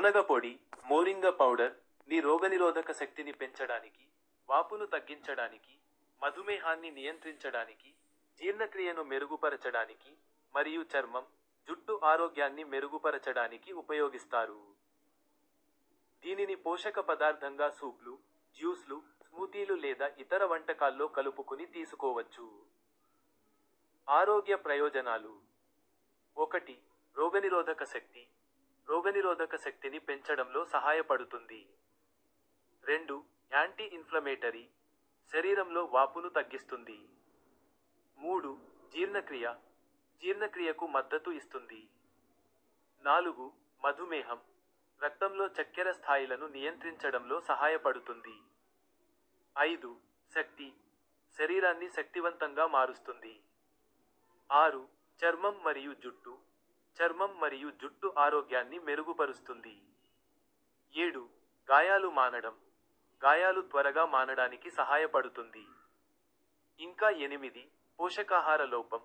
మునగ పొడి, మోరింగ పౌడర్ ని రోగనిరోధక శక్తిని పెంచడానికి, వాపును తగ్గించడానికి, మధుమేహాన్ని నియంత్రించడానికి, జీర్ణక్రియను మెరుగుపరచడానికి మరియు చర్మం, జుట్టు ఆరోగ్యాన్ని మెరుగుపరచడానికి ఉపయోగిస్తారు. దీనిని పోషక పదార్థంగా సూప్లు, జ్యూస్లు, స్మూతీలు లేదా ఇతర వంటకాల్లో కలుపుకుని తీసుకోవచ్చు. ఆరోగ్య ప్రయోజనాలు: 1. రోగనిరోధక శక్తి. రోగనిరోధక శక్తిని పెంచడంలో సహాయపడుతుంది. 2. Anti inflammatory. శరీరంలో వాపును తగ్గిస్తుంది. 3. జీర్ణక్రియ. జీర్ణక్రియకు మద్దతు ఇస్తుంది. 4. మధుమేహం. రక్తంలో చక్కెర స్థాయిలను నియంత్రించడంలో సహాయపడుతుంది. 5. శక్తి. శరీరాన్ని శక్తివంతంగా మారుస్తుంది. 6. చర్మం మరియు జుట్టు. చర్మం మరియు జుట్టు ఆరోగ్యాన్ని మెరుగుపరుస్తుంది. 7. గాయాలు మానడం. గాయాలు త్వరగా మానడానికి సహాయపడుతుంది. ఇంకా 8. పోషకాహార లోపం.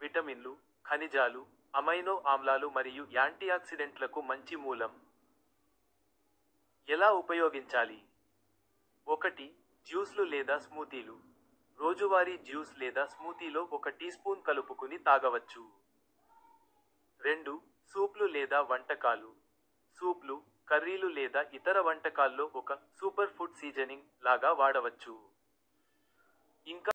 విటమిన్లు, ఖనిజాలు, అమైనో ఆమ్లాలు మరియు యాంటీఆక్సిడెంట్లకు మంచి మూలం. ఎలా ఉపయోగించాలి? 1. జ్యూస్లు లేదా స్మూతీలు. రోజువారీ జ్యూస్ లేదా స్మూతీలో 1 టీ స్పూన్ కలుపుకుని తాగవచ్చు. 2. సూప్లు లేదా వంటకాలు. సూప్లు, కర్రీలు లేదా ఇతర వంటకాల్లో ఒక సూపర్ ఫుడ్ సీజనింగ్ లాగా వాడవచ్చు. ఇంకా